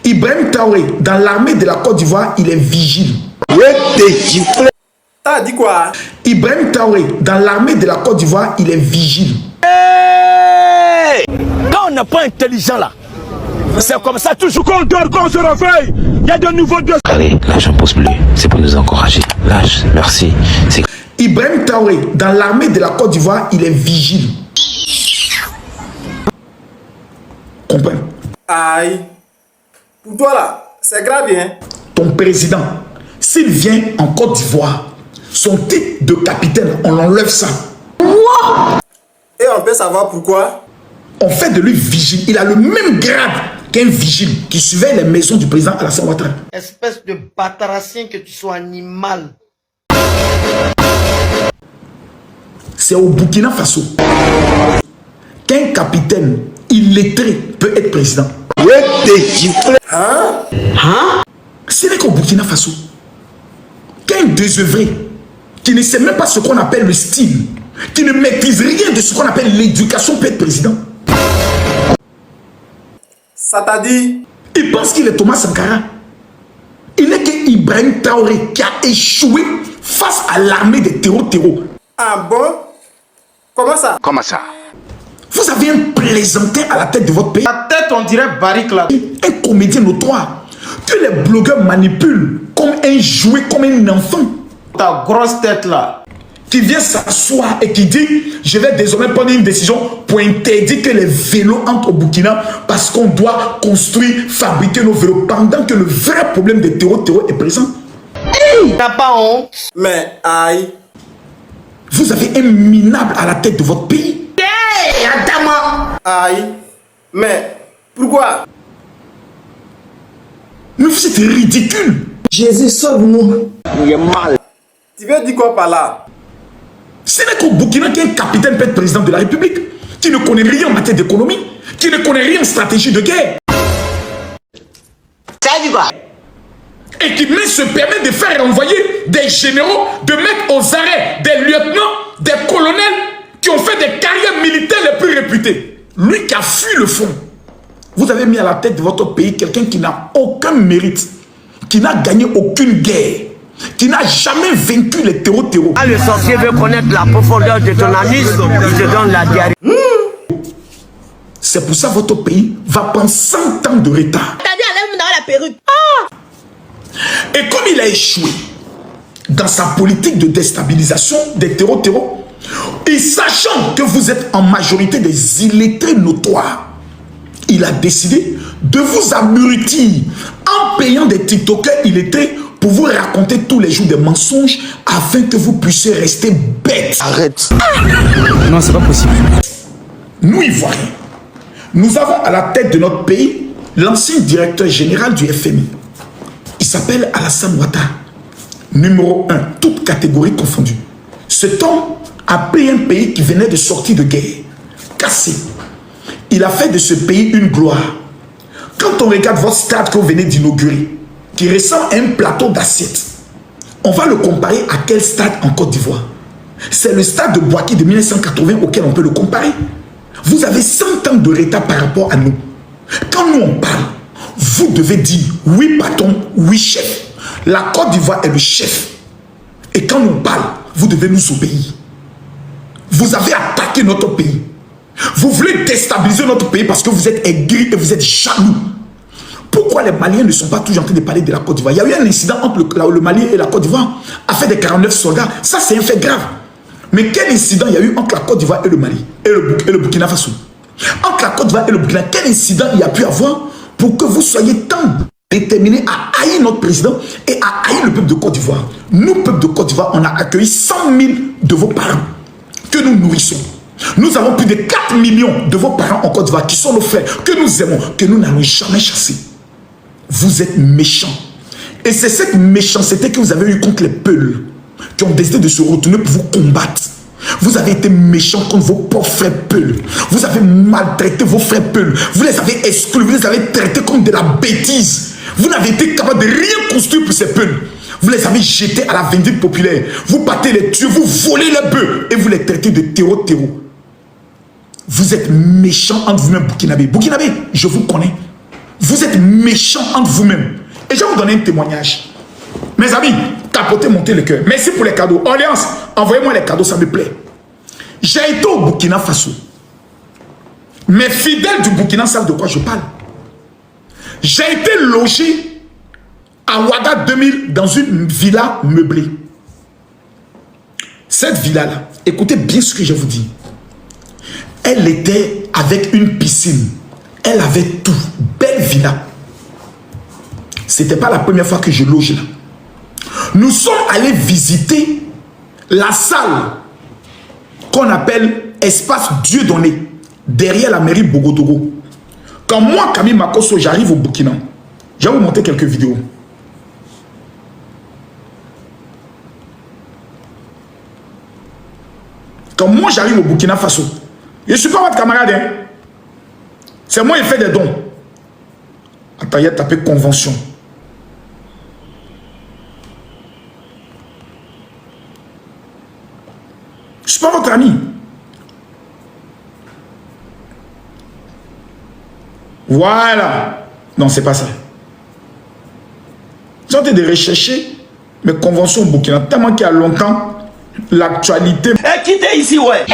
Ibrahim Traoré, dans l'armée de la Côte d'Ivoire, il est vigile. T'as dit quoi? Ibrahim Traoré, dans l'armée de la Côte d'Ivoire, il est vigile. Hey! Quand on n'est pas intelligent là, c'est comme ça toujours qu'on dort, qu'on se réveille. Il y a de nouveaux dossiers. Allez, là j'en pose plus. C'est pour nous encourager. Lâche, merci. Ibrahim Traoré, dans l'armée de la Côte d'Ivoire, il est vigile. Comprends? Aïe. Pour toi là, c'est grave, hein? Ton président, s'il vient en Côte d'Ivoire, son titre de capitaine, on enlève ça. Et on peut savoir pourquoi? On fait de lui vigile. Il a le même grade qu'un vigile qui surveille les maisons du président Alassane Ouattara. Espèce de bâtarassien que tu sois animal. C'est au Burkina Faso qu'un capitaine illettré peut être président. Ce n'est qu'au Burkina Faso qu'un désœuvré qui ne sait même pas ce qu'on appelle le style, qui ne maîtrise rien de ce qu'on appelle l'éducation peut être président. Ça t'a dit? Il pense qu'il est Thomas Sankara. Il n'est que Ibrahim Traoré qui a échoué face à l'armée des terreaux. Ah bon? Comment ça? Comment ça? Vous avez un plaisantin à la tête de votre pays. Ta tête, on dirait Barrick là. Un comédien notoire que les blogueurs manipulent comme un jouet, comme un enfant. Ta grosse tête là. Qui vient s'asseoir et qui dit je vais désormais prendre une décision pour interdire que les vélos entrent au Burkina parce qu'on doit construire, fabriquer nos vélos pendant que le vrai problème des terreaux est présent. T'as pas honte? Mais aïe. Vous avez un minable à la tête de votre pays. Aïe. Mais pourquoi? Mais vous êtes ridicule. Jésus, sauve-nous. Il est mal. Tu veux dire quoi par là? Ce n'est qu'au Burkina qu'un capitaine peut être président de la République, qui ne connaît rien en matière d'économie, qui ne connaît rien en stratégie de guerre. Ça dit quoi? Et qui même se permet de faire envoyer des généraux, de mettre aux arrêts des lieutenants, des colonels qui ont fait des carrières militaires les plus réputées. Lui qui a fui le front. Vous avez mis à la tête de votre pays quelqu'un qui n'a aucun mérite, qui n'a gagné aucune guerre, qui n'a jamais vaincu les terreaux. Quand le sorcier veut connaître la profondeur de ton anis, il te donne la diarrhée. C'est pour ça que votre pays va prendre 100 ans de retard. T'as dit enlève-moi dans la perruque. Et comme il a échoué dans sa politique de déstabilisation des terreaux, et sachant que vous êtes en majorité des illettrés notoires, il a décidé de vous abrutir en payant des TikTokers illettrés pour vous raconter tous les jours des mensonges afin que vous puissiez rester bêtes. Arrête. Non, c'est pas possible. Nous, Ivoiriens, nous avons à la tête de notre pays l'ancien directeur général du FMI. Il s'appelle Alassane Ouattara, numéro 1, toutes catégories confondues. Cet homme a pris un pays qui venait de sortir de guerre, cassé. Il a fait de ce pays une gloire. Quand on regarde votre stade que vous venez d'inaugurer, qui ressemble à un plateau d'assiettes, on va le comparer à quel stade en Côte d'Ivoire? C'est le stade de Boaké de 1980 auquel on peut le comparer. Vous avez 100 ans de retard par rapport à nous. Quand nous on parle, vous devez dire oui patron, oui chef. La Côte d'Ivoire est le chef. Et quand on parle, vous devez nous obéir. Vous avez attaqué notre pays. Vous voulez déstabiliser notre pays parce que vous êtes aigris et vous êtes jaloux. Pourquoi les Maliens ne sont pas toujours en train de parler de la Côte d'Ivoire? Il y a eu un incident entre le Mali et la Côte d'Ivoire, affaire des 49 soldats. Ça, c'est un fait grave. Mais quel incident il y a eu entre la Côte d'Ivoire et le Mali et le Burkina Faso? Entre la Côte d'Ivoire et le Burkina, quel incident il y a pu avoir pour que vous soyez tant déterminés à haïr notre président et à haïr le peuple de Côte d'Ivoire? Nous, peuple de Côte d'Ivoire, on a accueilli 100 000 de vos parents que nous nourrissons. Nous avons plus de 4 millions de vos parents en Côte d'Ivoire qui sont nos frères, que nous aimons, que nous n'allons jamais chasser. Vous êtes méchants. Et c'est cette méchanceté que vous avez eue contre les Peuls qui ont décidé de se retourner pour vous combattre. Vous avez été méchants contre vos pauvres frères Peuls. Vous avez maltraité vos frères Peuls. Vous les avez exclus, vous les avez traités comme de la bêtise. Vous n'avez été capable de rien construire pour ces Peuls. Vous les avez jetés à la vindicte populaire. Vous battez les tueurs, vous volez les bœufs et vous les traitez de terreau. Vous êtes méchants entre vous-même, Burkinabé. Burkinabé, je vous connais. Vous êtes méchants entre vous-mêmes. Et je vais vous donner un témoignage. Mes amis, tapotez, montez le cœur. Merci pour les cadeaux. Alliance, envoyez-moi les cadeaux, ça me plaît. J'ai été au Burkina Faso. Mes fidèles du Burkina savent de quoi je parle. J'ai été logé à Ouaga 2000 dans une villa meublée. Cette villa-là, écoutez bien ce que je vous dis. Elle était avec une piscine. Elle avait tout. Belle villa. C'était pas la première fois que je loge là. Nous sommes allés visiter la salle qu'on appelle Espace Dieu donné, derrière la mairie Bogotogo. Quand moi, Camille Makosso, j'arrive au Burkina, je vais vous montrer quelques vidéos. Quand moi, j'arrive au Burkina Faso, je ne suis pas votre camarade. Hein? C'est moi qui fais des dons. Attends, il y a tapé convention. Je ne suis pas votre ami. Voilà. Non, c'est pas ça. J'ai tenté de rechercher mes conventions au Burkina. Tellement qu'il y a longtemps, l'actualité. Eh, quittez ici, ouais.